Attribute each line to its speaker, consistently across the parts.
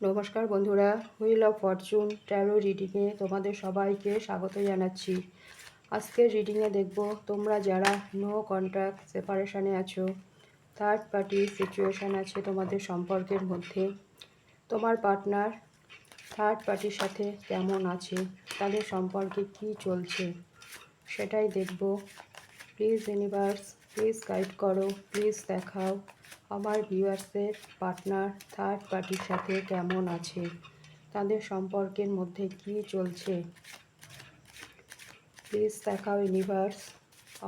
Speaker 1: নমস্কার বন্ধুরা, wheel of Fortune taro রিডিংয়ে তোমাদের সবাইকে স্বাগত জানাচ্ছি। আজকের রিডিংয়ে দেখব তোমরা যারা নো কন্ট্যাক্ট সেপারেশনে আছো, থার্ড পার্টি সিচুয়েশান আছে তোমাদের সম্পর্কের মধ্যে, তোমার পার্টনার থার্ড পার্টির সাথে কেমন আছে, তাদের সম্পর্কে কি চলছে সেটাই দেখব। প্লিজ ইউনিভার্স, প্লিজ গাইড করো, প্লিজ দেখাও আমার ভিউয়ার্সের পার্টনার থার্ড পার্টির সাথে কেমন আছে, তাদের সম্পর্কের মধ্যে কি চলছে। প্লিজ দেখাও ইউনিভার্স,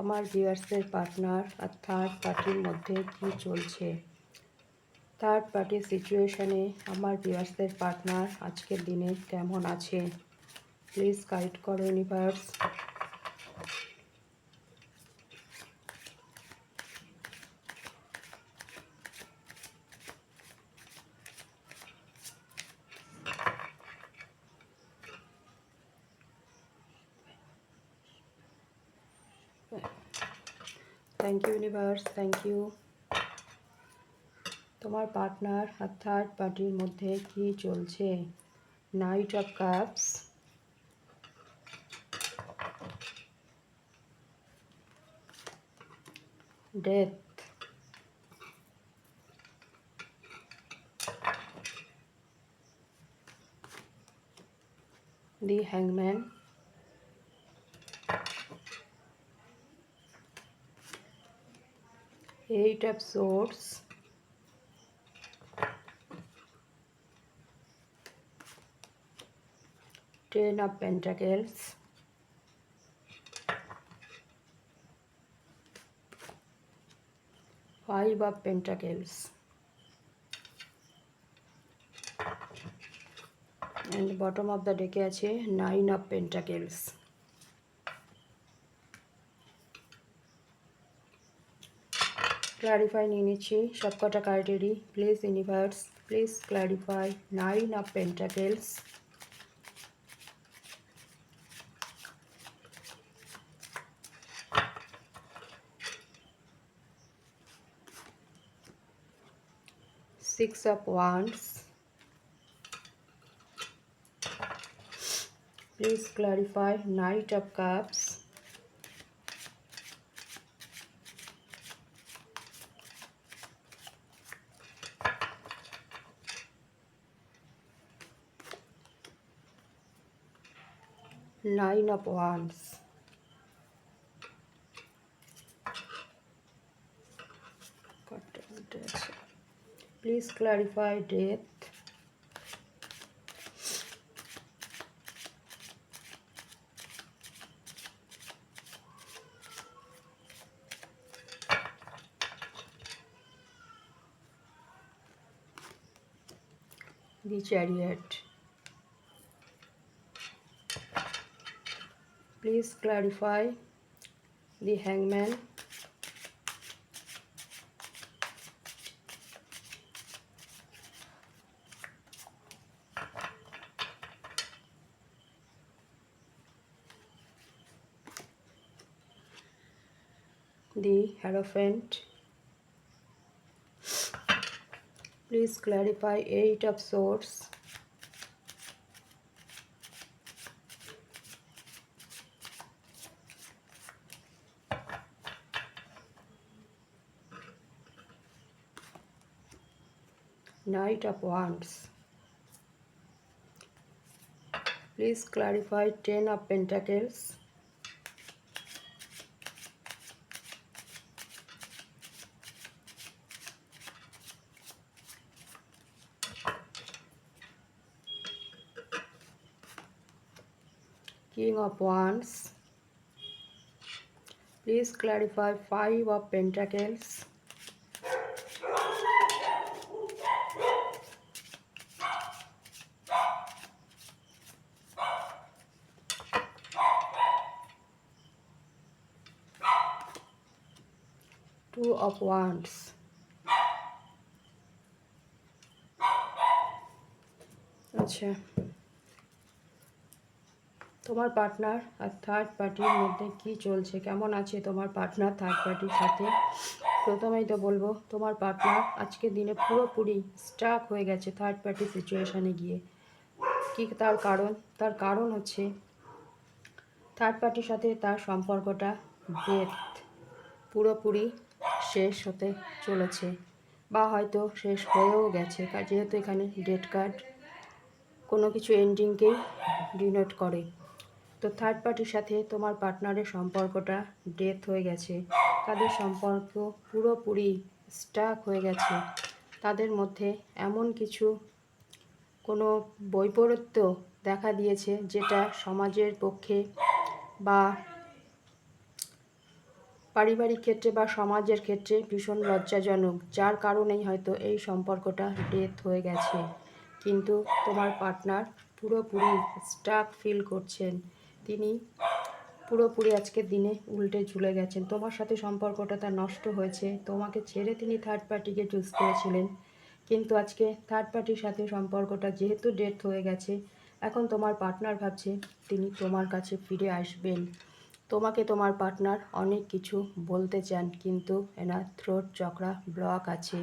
Speaker 1: আমার ভিউয়ার্সের পার্টনার আর থার্ড পার্টির মধ্যে কি চলছে। থার্ড পার্টির সিচুয়েশানে আমার ভিউয়ার্সের পার্টনার আজকের দিনে কেমন আছে। প্লিজ গাইড করো universe. Thank you universe, thank you. তোমার পার্টনার আর থার্ড পার্টির মধ্যে কি চলছে। Knight of cups, death, the হ্যাংম্যান, eight of swords, ten of pentacles, five of pentacles, and bottom of the ডেকে আছে নাইন অফ পেন্টাকেলস। ক্লারিফাই নিয়ে নিচ্ছি সবকটা কার্ডেরই। Please universe, please clarify nine of pentacles, six of wands, please clarify knight of cups, nine of wands, please clarify death, the chariot, please clarify the hangman, the hierophant, please clarify eight of swords, knight of wands, please clarify ten of pentacles, king of wands, please clarify five of pentacles, two of wands, আচ্ছা তোমার partner আর third পার্টির মধ্যে কি চলছে, কেমন আছে তোমার পার্টনার থার্ড পার্টির সাথে, প্রথমেই তো বলবো তোমার পার্টনার আজকের দিনে পুরোপুরি স্টাক হয়ে গেছে থার্ড পার্টি সিচুয়েশানে গিয়ে। কি তার কারণ হচ্ছে থার্ড পার্টির সাথে তার সম্পর্কটা ডেথ, পুরোপুরি শেষ হতে চলেছে, বা হয়তো শেষ হয়েও গেছে, যেহেতু এখানে ডেট কার্ড কোনো কিছু এন্ডিংকেই ডিনোট করে। তো থার্ড পার্টির সাথে তোমার পার্টনারের সম্পর্কটা ডেথ হয়ে গেছে, তাদের সম্পর্ক পুরোপুরি স্টাক হয়ে গেছে। তাদের মধ্যে এমন কিছু কোনো বৈপরীত্য দেখা দিয়েছে যেটা সমাজের পক্ষে বা পারিবারিক ক্ষেত্রে বা সমাজের ক্ষেত্রে ভীষণ লজ্জাজনক, যার কারণেই হয়তো এই সম্পর্কটা ডেথ হয়ে গেছে। কিন্তু তোমার পার্টনার পুরোপুরি স্টাক ফিল করছেন, তিনি পুরোপুরি আজকের দিনে উল্টে ঝুলে গেছেন। তোমার সাথে সম্পর্কটা তার নষ্ট হয়েছে, তোমাকে ছেড়ে তিনি থার্ড পার্টিকে চুজ করেছিলেন, কিন্তু আজকে থার্ড পার্টির সাথে সম্পর্কটা যেহেতু ডেথ হয়ে গেছে, এখন তোমার পার্টনার ভাবছে তিনি তোমার কাছে ফিরে আসবেন। তোমাকে তোমার পার্টনার অনেক কিছু বলতে চান, কিন্তু এনার থ্রোট চক্রা ব্লক আছে।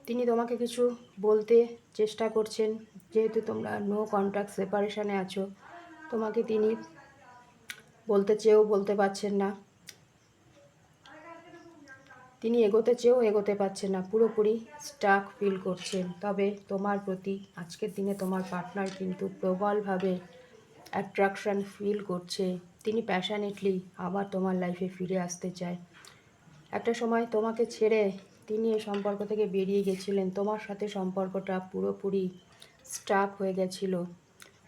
Speaker 1: তিনি তোমাকে কিছু বলতে চেষ্টা করছেন, যেহেতু তোমরা নো কন্ট্যাক্ট সেপারেশনে আছো, তোমাকে তিনি বলতে চেয়েও বলতে পারছেন না, তিনি এগোতে চেয়েও এগোতে পারছেন না, পুরোপুরি স্টাক ফিল করছেন। তবে তোমার প্রতি আজকের দিনে তোমার পার্টনার কিন্তু প্রবলভাবে অ্যাট্রাকশান ফিল করছে, তিনি প্যাশনেটলি আবার তোমার লাইফে ফিরে আসতে চায়। একটা সময় তোমাকে ছেড়ে তিনি এই সম্পর্ক থেকে বেরিয়ে গেছিলেন, তোমার সাথে সম্পর্কটা পুরোপুরি স্টাক হয়ে গেছিল।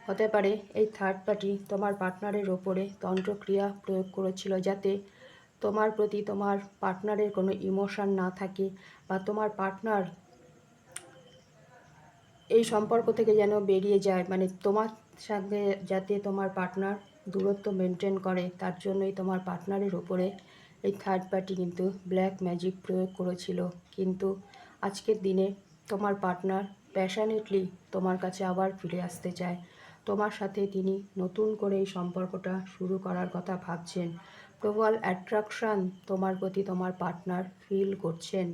Speaker 1: হতে পারে এই থার্ড পার্টি তোমার পার্টনারের ওপরে তন্ত্রক্রিয়া প্রয়োগ করেছিল, যাতে তোমার প্রতি তোমার পার্টনারের কোনো ইমোশন না থাকে, বা তোমার পার্টনার এই সম্পর্ক থেকে যেন বেরিয়ে যায়, মানে তোমার সাথে যাতে তোমার পার্টনার দূরত্ব মেনটেন করে, তার জন্যই তোমার পার্টনারের ওপরে এই থার্ড পার্টি কিন্তু ব্ল্যাক ম্যাজিক প্রয়োগ করেছিল। কিন্তু আজকের দিনে তোমার পার্টনার প্যাশনেটলি তোমার কাছে আবার ফিরে আসতে চায়, তোমার সাথে তিনি নতুন করে এই সম্পর্কটা শুরু করার কথা ভাবছেন। প্রবল অ্যাট্রাকশান তোমার প্রতি তোমার পার্টনার ফিল করছেন,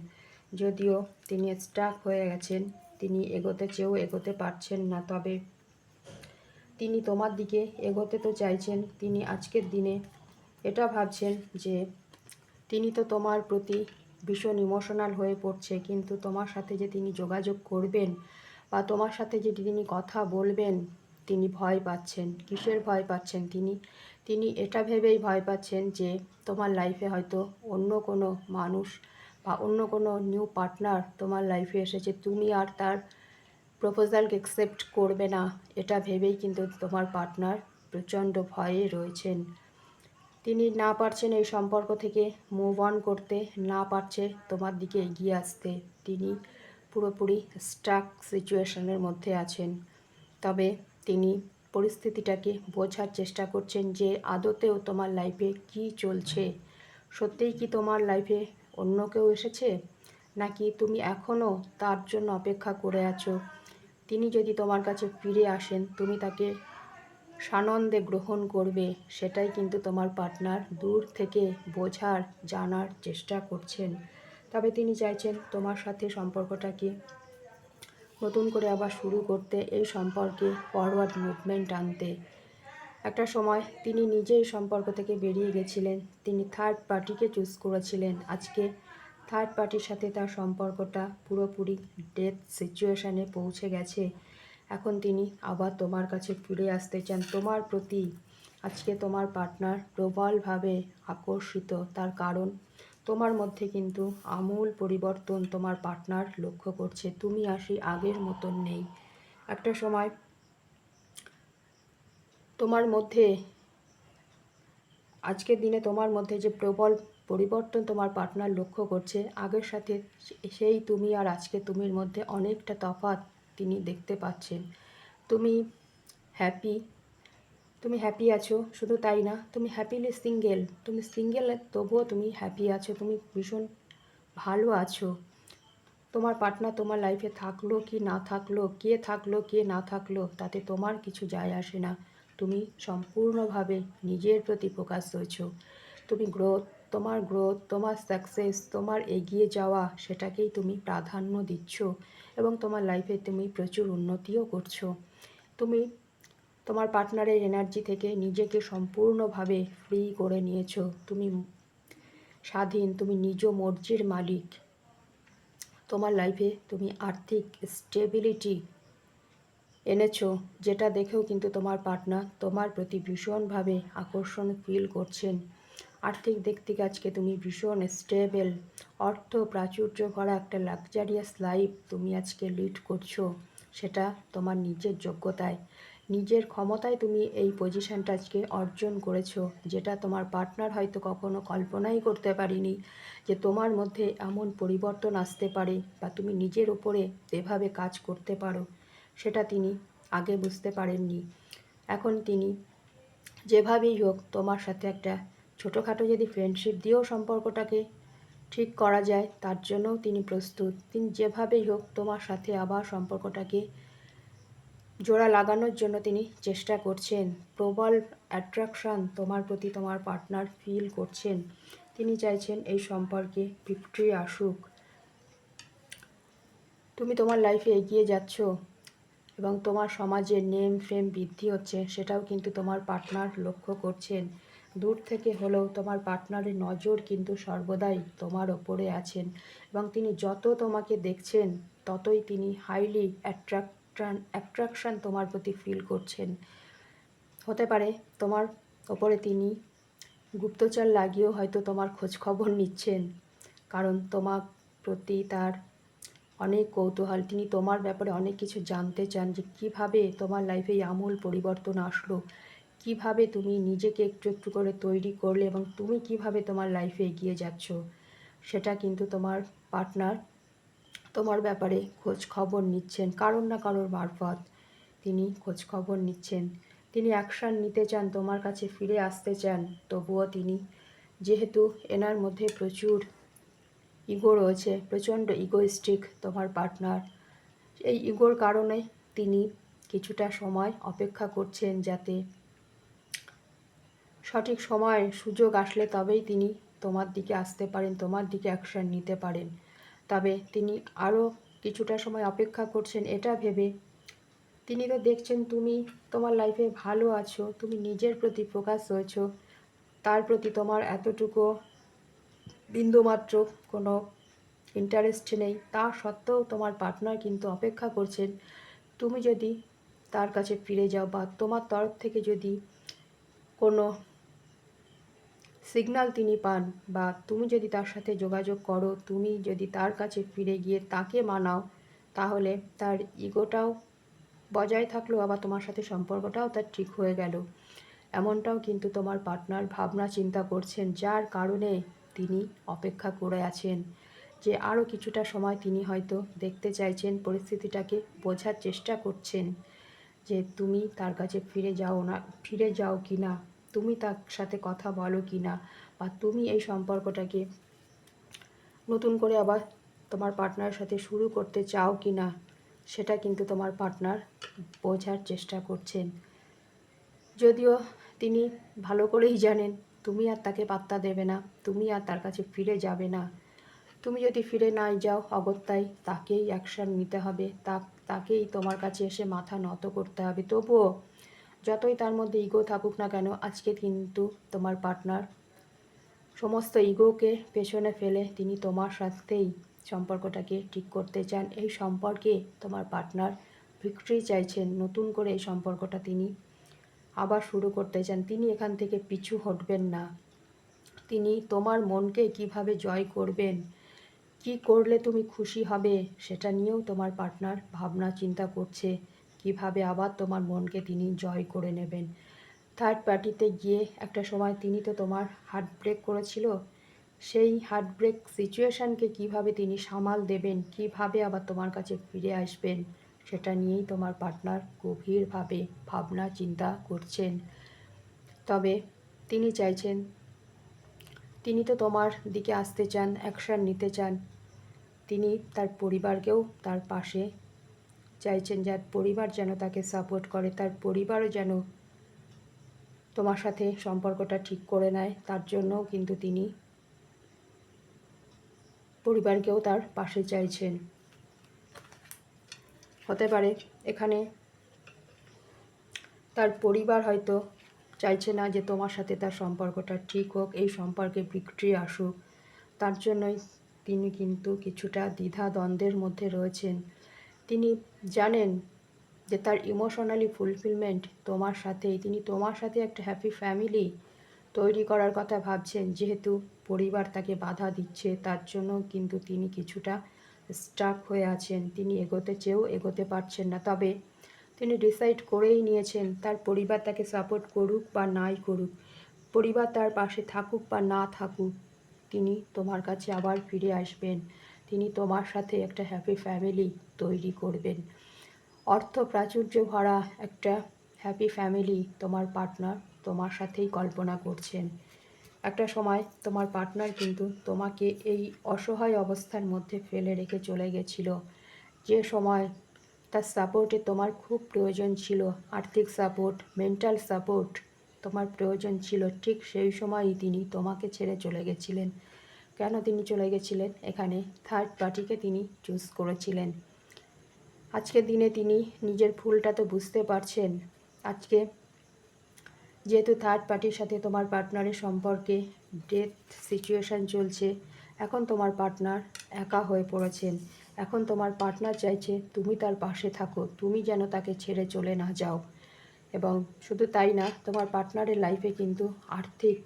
Speaker 1: যদিও তিনি স্টাক হয়ে গেছেন, তিনি এগোতে চেয়েও এগোতে পারছেন না। তবে তিনি তোমার দিকে এগোতে তো চাইছেন, তিনি আজকের দিনে এটা ভাবছেন যে তিনি তো তোমার প্রতি ভীষণ ইমোশনাল হয়ে পড়ছে, কিন্তু তোমার সাথে যে তিনি যোগাযোগ করবেন বা তোমার সাথে যে তিনি কথা বলবেন, তিনি ভয় পাচ্ছেন। কিসের ভয় পাচ্ছেন? তিনি এটা ভেবেই ভয় পাচ্ছেন যে তোমার লাইফে হয়তো অন্য কোনো মানুষ বা অন্য কোনো নিউ পার্টনার তোমার লাইফে এসেছে, তুমি আর তার প্রপোজালকে অ্যাকসেপ্ট করবে না, এটা ভেবেই কিন্তু তোমার পার্টনার প্রচণ্ড ভয়ে রয়েছেন। তিনি না পারছেন এই সম্পর্ক থেকে মুভ অন করতে, না পারছে তোমার দিকে এগিয়ে আসতে, তিনি পুরোপুরি স্টাক সিচুয়েশনের মধ্যে আছেন। তবে তিনি পরিস্থিতিটাকে বোঝার চেষ্টা করছেন যে আদতেও তোমার লাইফে কি চলছে, সত্যিই কি তোমার লাইফে অন্য কেউ এসেছে, নাকি তুমি এখনও তার জন্য অপেক্ষা করে আছো। তিনি যদি তোমার কাছে ফিরে আসেন, তুমি তাকে সানন্দে গ্রহণ করবে, সেটাই কিন্তু তোমার পার্টনার দূর থেকে বোঝার জানার চেষ্টা করছেন। তবে তিনি চাইছেন তোমার সাথে সম্পর্কটাকে নতুন করে আবার শুরু করতে, এই সম্পর্কে ফরওয়ার্ড মুভমেন্ট আনতে। একটা সময় তিনি নিজেই সম্পর্ক থেকে বেরিয়ে গেছিলেন, তিনি থার্ড পার্টিকে চুজ করেছিলেন। আজকে থার্ড পার্টির সাথে তার সম্পর্কটা পুরোপুরি ডেথ সিচুয়েশানে পৌঁছে গেছে। এখন তিনি আবার তোমার কাছে ফিরে আসতে চান। তোমার প্রতি আজকে তোমার পার্টনার প্রবলভাবে আকর্ষিত, তার কারণ তোমার মধ্যে কিন্তু আমূল পরিবর্তন তোমার পার্টনার লক্ষ্য করছে। তুমি আর সেই আগের মতন নেই। একটা সময় তোমার মধ্যে, আজকের দিনে তোমার মধ্যে যে প্রবল পরিবর্তন তোমার পার্টনার লক্ষ্য করছে, আগের সাথে সেই তুমি আর আজকে তুমির মধ্যে অনেকটা তফাৎ তিনি দেখতে পাচ্ছেন। তুমি হ্যাপি, তুমি হ্যাপি আছো, শুধু তাই না, তুমি হ্যাপিলি সিঙ্গেল, তুমি সিঙ্গেল তবুও তুমি হ্যাপি আছো, তুমি ভীষণ ভালো আছো। তোমার পার্টনার তোমার লাইফে থাকলো কি না থাকলো, কে থাকলো কে না থাকলো, তাতে তোমার কিছু যায় আসে না। তুমি সম্পূর্ণভাবে নিজের প্রতি ফোকাস রয়েছো, তুমি গ্রোথ, তোমার গ্রোথ, তোমার সাকসেস, তোমার এগিয়ে যাওয়া, সেটাকেই তুমি প্রাধান্য দিচ্ছ এবং তোমার লাইফে তুমি প্রচুর উন্নতিও করছো। তুমি তোমার পার্টনারের এনার্জি থেকে নিজেকে সম্পূর্ণভাবে ফ্রি করে নিয়েছো। তুমি স্বাধীন, তুমি নিজ মর্জির মালিক। তোমার লাইফে তুমি আর্থিক স্টেবিলিটি এনেছো, যেটা দেখেও কিন্তু তোমার পার্টনার তোমার প্রতি ভীষণভাবে আকর্ষণ ফিল করছেন। আর্থিক দিক থেকে আজকে তুমি ভীষণ স্টেবল, অর্থ প্রাচুর্য ভরা একটা লাক্সারিয়াস লাইফ তুমি আজকে লিড করছো। সেটা তোমার নিজের যোগ্যতায়, নিজের ক্ষমতায় তুমি এই পজিশনটা আজকে অর্জন করেছো, যেটা তোমার পার্টনার হয়তো কখনো কল্পনাই করতে পারেনি যে তোমার মধ্যে এমন পরিবর্তন আসতে পারে বা তুমি নিজের ওপরে এভাবে কাজ করতে পারো। সেটা তিনি আগে বুঝতে পারেননি। এখন তিনি যেভাবেই হোক তোমার সাথে একটা ছোটোখাটো যদি ফ্রেন্ডশিপ দিয়েও সম্পর্কটাকে ঠিক করা যায়, তার জন্যও তিনি প্রস্তুত। তিনি যেভাবেই হোক তোমার সাথে আবার সম্পর্কটাকে জোড়া লাগানোর জন্য তিনি চেষ্টা করছেন। প্রবল অ্যাট্রাকশান তোমার প্রতি তোমার পার্টনার ফিল করছেন। তিনি চাইছেন এই সম্পর্কে ভিক্টরি আসুক। তুমি তোমার লাইফে এগিয়ে যাচ্ছ এবং তোমার সমাজের নেম ফেম বৃদ্ধি হচ্ছে, সেটাও কিন্তু তোমার পার্টনার লক্ষ্য করছেন। দূর থেকে হলেও তোমার পার্টনারের নজর কিন্তু সর্বদাই তোমার ওপরে আছেন এবং তিনি যত তোমাকে দেখছেন ততই তিনি হাইলি অ্যাট্রাকশান তোমার প্রতি ফিল করছেন। হতে পারে তোমার ওপরে তিনি গুপ্তচর লাগিয়েও হয়তো তোমার খোঁজ খবর নিচ্ছেন, কারণ তোমার প্রতি তার অনেক কৌতূহল। তিনি তোমার ব্যাপারে অনেক কিছু জানতে চান, যে কিভাবে তোমার লাইফে আমূল পরিবর্তন আসলো, কিভাবে তুমি নিজেকে একটু একটু করে তৈরি করলে এবং তুমি কিভাবে তোমার লাইফে এগিয়ে যাচ্ছ। সেটা কিন্তু তোমার পার্টনার তোমার ব্যাপারে খোঁজ খবর নিচ্ছেন, কারোর না কারোর মারফত তিনি খোঁজ খবর নিচ্ছেন। তিনি অ্যাকশান নিতে চান, তোমার কাছে ফিরে আসতে চান। তবুও তিনি, যেহেতু এনার মধ্যে প্রচুর ইগো রয়েছে, প্রচণ্ড ইগোইস্টিক তোমার পার্টনার, এই ইগোর কারণে তিনি কিছুটা সময় অপেক্ষা করছেন, যাতে সঠিক সময় সুযোগ আসলে তবেই তিনি তোমার দিকে আসতে পারেন, তোমার দিকে অ্যাকশান নিতে পারেন। তবে তিনি আরও কিছুটা সময় অপেক্ষা করছেন এটা ভেবে, তিনি তো দেখছেন তুমি তোমার লাইফে ভালো আছো, তুমি নিজের প্রতি ফোকাস হয়েছো, তার প্রতি তোমার এতটুকু বিন্দুমাত্র কোনো ইন্টারেস্ট নেই। তা সত্ত্বেও তোমার পার্টনার কিন্তু অপেক্ষা করছেন তুমি যদি তার কাছে ফিরে যাও, বা তোমার তরফ থেকে যদি কোনো সিগন্যাল তিনি পান, বা তুমি যদি তার সাথে যোগাযোগ করো, তুমি যদি তার কাছে ফিরে গিয়ে তাকে মানাও, তাহলে তার ইগোটাও বজায় থাকলো, আবার তোমার সাথে সম্পর্কটাও তার ঠিক হয়ে গেল। এমনটাও কিন্তু তোমার পার্টনার ভাবনা চিন্তা করছেন, যার কারণে তিনি অপেক্ষা করে আছেন, যে আরও কিছুটা সময় তিনি হয়তো দেখতে চাইছেন, পরিস্থিতিটাকে বোঝার চেষ্টা করছেন যে তুমি তার কাছে ফিরে যাও কি না, তুমি তার সাথে কথা বলো কি না, বা তুমি এই সম্পর্কটাকে নতুন করে আবার তোমার পার্টনারের সাথে শুরু করতে চাও কি না, সেটা কিন্তু তোমার পার্টনার বোঝার চেষ্টা করছেন। যদিও তিনি ভালো করেই জানেন তুমি আর তাকে পাত্তা দেবে না, তুমি আর তার কাছে ফিরে যাবে না। তুমি যদি ফিরে নাই যাও, অগত্যাই তাকেই অ্যাকশান নিতে হবে, তাকেই তোমার কাছে এসে মাথা নত করতে হবে। তবুও যতই তার মধ্যে ইগো থাকুক না কেন, আজকে কিন্তু তোমার পার্টনার সমস্ত ইগোকে পেছনে ফেলে তিনি তোমার সাথেই সম্পর্কটাকে ঠিক করতে চান। এই সম্পর্কে তোমার পার্টনার ভিক্টরি চাইছেন, নতুন করে এই সম্পর্কটা তিনি আবার শুরু করতে চান। তিনি এখান থেকে পিছু হটবেন না। তিনি তোমার মনকে কিভাবে জয় করবেন, কি করলে তুমি খুশি হবে, সেটা নিয়েও তোমার পার্টনার ভাবনা চিন্তা করছে, কিভাবে আবার তোমার মনকে তিনি জয় করে নেবেন। থার্ড পার্টিতে গিয়ে একটা সময় তিনি তো তোমার হার্ট ব্রেক করেছিল, সেই হার্ট ব্রেক সিচুয়েশানকে কীভাবে তিনি সামাল দেবেন, কিভাবে আবার তোমার কাছে ফিরে আসবেন, সেটা নিয়েই তোমার পার্টনার গভীরভাবে ভাবনা চিন্তা করছেন। তবে তিনি চাইছেন, তিনি তো তোমার দিকে আসতে চান, অ্যাকশান নিতে চান। তিনি তার পরিবারকেও তার পাশে চাইছেন, যার পরিবার যেন তাকে সাপোর্ট করে, তার পরিবারও যেন তোমার সাথে সম্পর্কটা ঠিক করে নেয়। তার জন্যও কিন্তু তিনি পরিবারকেও তার পাশে চাইছেন। হতে পারে এখানে তার পরিবার হয়তো চাইছে না যে তোমার সাথে তার সম্পর্কটা ঠিক হোক, এই সম্পর্কে বিক্রি আসুক। তার জন্যই তিনি কিন্তু কিছুটা দ্বিধা দ্বন্দ্বের মধ্যে রয়েছেন। তিনি জানেন যে তার ইমোশনালি ফুলফিলমেন্ট তোমার সাথেই, তিনি তোমার সাথে একটা হ্যাপি ফ্যামিলি তৈরি করার কথা ভাবছেন। যেহেতু পরিবার তাকে বাধা দিচ্ছে, তার জন্য কিন্তু তিনি কিছুটা স্টাক হয়ে আছেন। তিনি এগোতে চেয়েও এগোতে পারছেন না। তবে তিনি ডিসাইড করেই নিয়েছেন, তার পরিবার তাকে সাপোর্ট করুক বা নাই করুক, পরিবার তার পাশে থাকুক বা না থাকুক, তিনি তোমার কাছে আবার ফিরে আসবেন। তিনি তোমার সাথে একটা হ্যাপি ফ্যামিলি তৈরি করবেন। অর্থ প্রাচুর্য ভরা একটা হ্যাপি ফ্যামিলি তোমার পার্টনার তোমার সাথেই কল্পনা করছেন। একটা সময় তোমার পার্টনার কিন্তু তোমাকে এই অসহায় অবস্থার মধ্যে ফেলে রেখে চলে গেছিল। যে সময় তার সাপোর্টে তোমার খুব প্রয়োজন ছিল, আর্থিক সাপোর্ট, মেন্টাল সাপোর্ট তোমার প্রয়োজন ছিল, ঠিক সেই সময়ই তিনি তোমাকে ছেড়ে চলে গেছিলেন। কেন তিনি চলে গেছিলেন? এখানে থার্ড পার্টিকে তিনি চুজ করেছিলেন। আজকের দিনে তিনি নিজের ভুলটা তো বুঝতে পারছেন। আজকে যেহেতু থার্ড পার্টির সাথে তোমার পার্টনারের সম্পর্কে ডেথ সিচুয়েশান চলছে, এখন তোমার পার্টনার একা হয়ে পড়েছেন। এখন তোমার পার্টনার চাইছে তুমি তার পাশে থাকো, তুমি যেন তাকে ছেড়ে চলে না যাও। এবং শুধু তাই না, তোমার পার্টনারের লাইফে কিন্তু আর্থিক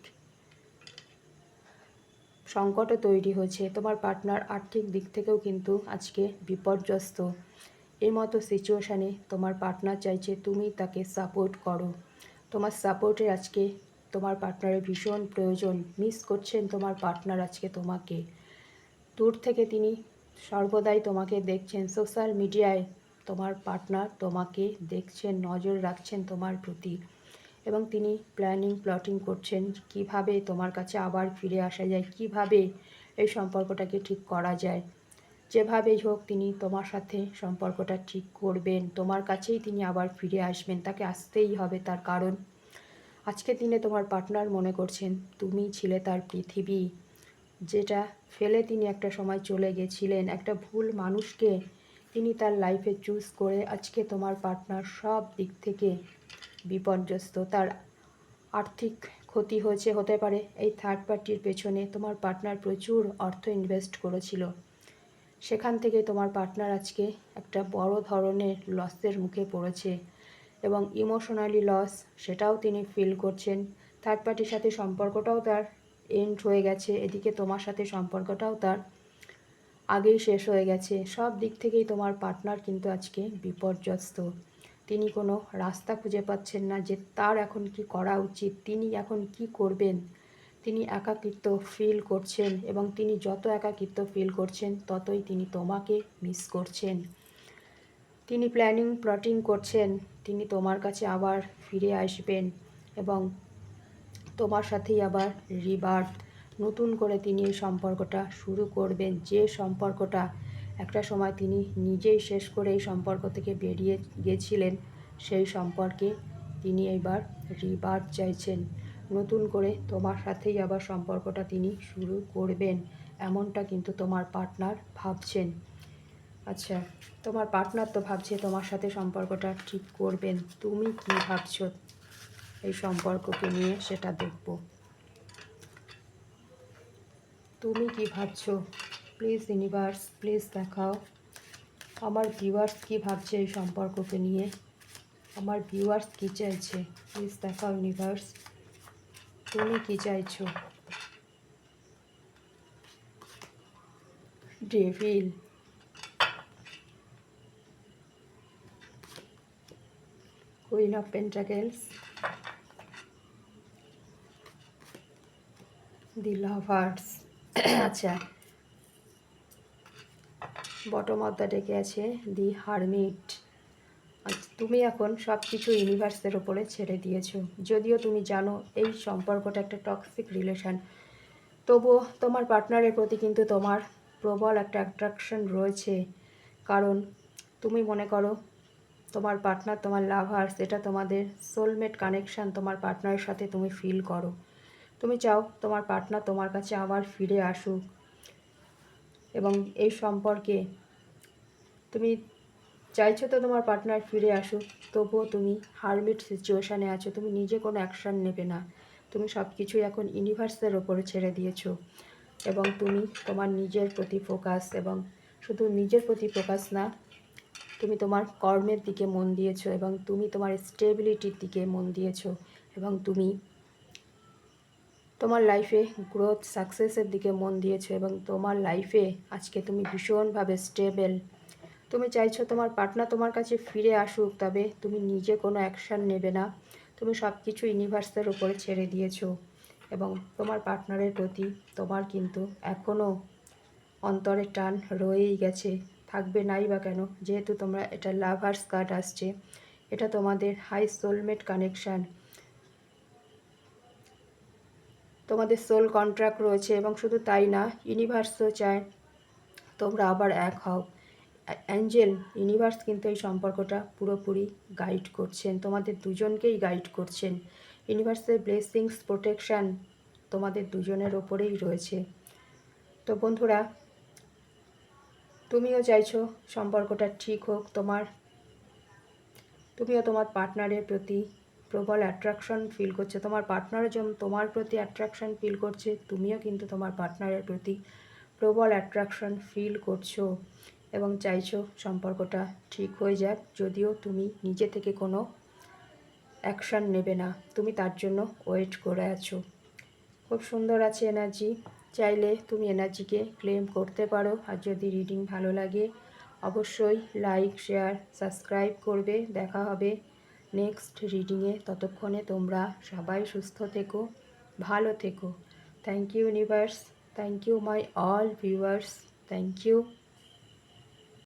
Speaker 1: সংকটও তৈরি হয়েছে। তোমার পার্টনার আর্থিক দিক থেকেও কিন্তু আজকে বিপর্যস্ত। এই মতো সিচুয়েশানে তোমার পার্টনার চাইছে তুমি তাকে সাপোর্ট করো। তোমার সাপোর্টের আজকে তোমার পার্টনারের ভীষণ প্রয়োজন। মিস করছেন তোমার পার্টনার আজকে তোমাকে। দূর থেকে তিনি সর্বদাই তোমাকে দেখছেন। সোশ্যাল মিডিয়ায় তোমার পার্টনার তোমাকে দেখছেন, নজর রাখছেন তোমার প্রতি, এবং তিনি প্ল্যাটিং করছেন কিভাবে তোমার কাছে আবার ফিরে আসা যায়, কিভাবে এই সম্পর্কটাকে ঠিক করা যায়। যেভাবেই হোক তিনি তোমার সাথে সম্পর্কটা ঠিক করবেন, তোমার কাছেই তিনি আবার ফিরে আসবেন। তাকে আসতেই হবে, তার কারণ আজকের দিনে তোমার পার্টনার মনে করছেন তুমি ছিলে তার পৃথিবী, যেটা ফেলে তিনি একটা সময় চলে গেছিলেন। একটা ভুল মানুষকে তিনি তার লাইফে চুজ করে আজকে তোমার পার্টনার সব দিক থেকে বিপর্যস্ত। তার আর্থিক ক্ষতি হয়েছে। হতে পারে এই থার্ড পার্টির পেছনে তোমার পার্টনার প্রচুর অর্থ ইনভেস্ট করেছিল, সেখান থেকে তোমার পার্টনার আজকে একটা বড় ধরনের লসের মুখে পড়েছে এবং ইমোশনালি লস, সেটাও তিনি ফিল করছেন। থার্ড পার্টির সাথে সম্পর্কটাও তার এন্ড হয়ে গেছে, এদিকে তোমার সাথে সম্পর্কটাও তার আগেই শেষ হয়ে গেছে। সব দিক থেকেই তোমার পার্টনার কিন্তু আজকে বিপর্যস্ত। তিনি কোনো রাস্তা খুঁজে পাচ্ছেন না যে তার এখন কি করা উচিত, তিনি এখন কি করবেন। তিনি একাকিত্ব ফিল করছেন, এবং তিনি যত একাকিত্ব ফিল করছেন ততই তিনি তোমাকে মিস করছেন। তিনি প্লটিং করছেন তিনি তোমার কাছে আবার ফিরে আসবেন এবং তোমার সাথেই আবার রিবার্থ, নতুন করে তিনি এই সম্পর্কটা শুরু করবেন। যে সম্পর্কটা একটা সময় তিনি নিজেই শেষ করে এই সম্পর্ক থেকে বেরিয়ে গেছিলেন, সেই সম্পর্কে তিনি এবার রিবার্থ চাইছেন। নতুন করে তোমার সাথেই আবার সম্পর্কটা তিনি শুরু করবেন, এমনটা কিন্তু তোমার পার্টনার ভাবছেন। আচ্ছা, তোমার পার্টনার তো ভাবছে তোমার সাথে সম্পর্কটা ঠিক করবেন। তুমি কি ভাবছো এই সম্পর্ককে নিয়ে, সেটা দেখব। তুমি কি ভাবছো? প্লিজ ইউনিভার্স, প্লিজ দেখাও আমার ভিউয়ার্স কি ভাবছে এই সম্পর্ককে নিয়ে, আমার ভিউয়ার্স কি চাইছে। প্লিজ দেখাও ইউনিভার্স, তুমি কি চাইছো। Devil, queen of pentacles, the lovers. আচ্ছা, বটম অফ দ্য ডেকে আছে দি হারমিট। আচ্ছা, তুমি এখন সব কিছু ইউনিভার্সের ওপরে ছেড়ে দিয়েছো। যদিও তুমি জানো এই সম্পর্কটা একটা টক্সিক রিলেশন, তবুও তোমার পার্টনারের প্রতি কিন্তু তোমার প্রবল একটা অ্যাট্রাকশন রয়েছে। কারণ তুমি মনে করো তোমার পার্টনার তোমার লাভার্স, এটা তোমাদের সোলমেট কানেকশান, তোমার পার্টনারের সাথে তুমি ফিল করো। তুমি চাও তোমার পার্টনার তোমার কাছে আবার ফিরে আসুক। এবং এই সম্পর্কে তুমি চাইছো তো তোমার পার্টনার ফিরে আসুক, তবুও তুমি হারমিট সিচুয়েশানে আছো, তুমি নিজে কোনো অ্যাকশান নেবে না। তুমি সব কিছুই এখন ইউনিভার্সের ওপরে ছেড়ে দিয়েছো এবং তুমি তোমার নিজের প্রতি ফোকাস, এবং শুধু নিজের প্রতি ফোকাস না, তুমি তোমার কর্মের দিকে মন দিয়েছো এবং তুমি তোমার স্টেবিলিটির দিকে মন দিয়েছো এবং তুমি তোমার লাইফে গ্রোথ সাকসেসের দিকে মন দিয়েছো এবং তোমার লাইফে আজকে তুমি ভীষণভাবে স্টেবল। তুমি চাইছো তোমার পার্টনার তোমার কাছে ফিরে আসুক, তবে তুমি নিজে কোনো অ্যাকশান নেবে না। তুমি সব কিছু ইউনিভার্সের উপরে ছেড়ে দিয়েছো এবং তোমার পার্টনারের প্রতি তোমার কিন্তু এখনও অন্তরে টান রয়েই গেছে, থাকবে নাই বা কেন, যেহেতু তোমরা এটা লাভার্স কার্ড আসছে। এটা তোমাদের হাই সোলমেট কানেকশান, তোমাদের সোল কন্ট্রাক্ট রয়েছে এবং শুধু তাই না, ইউনিভার্সও চায় তোমরা আবার এক হও। অ্যাঞ্জেল ইউনিভার্স কিন্তু এই সম্পর্কটা পুরোপুরি গাইড করছেন, তোমাদের দুজনকেই গাইড করছেন। ইউনিভার্সের ব্লেসিংস প্রোটেকশান তোমাদের দুজনের ওপরেই রয়েছে। তো বন্ধুরা, তুমিও চাইছো সম্পর্কটা ঠিক হোক, তুমিও তোমার পার্টনারের প্রতি প্রবল অ্যাট্রাকশন ফিল করছে, তোমার পার্টনারও যেমন তোমার প্রতি অ্যাট্রাকশন ফিল করছে, তুমিও কিন্তু তোমার পার্টনারের প্রতি প্রবল অ্যাট্রাকশন ফিল করছো এবং চাইছো সম্পর্কটা ঠিক হয়ে যাক, যদিও তুমি নিজে থেকে কোনো অ্যাকশান নেবে না, তুমি তার জন্য ওয়েট করে আছো। খুব সুন্দর আছে এনার্জি, চাইলে তুমি এনার্জিকে ক্লেম করতে পারো। আর যদি রিডিং ভালো লাগে অবশ্যই লাইক, শেয়ার, সাবস্ক্রাইব করবে। দেখা হবে নেক্সট রিডিংয়ে, ততক্ষণে তোমরা সবাই সুস্থ থেকো, ভালো থেকো। Thank you universe, thank you my all viewers, thank you.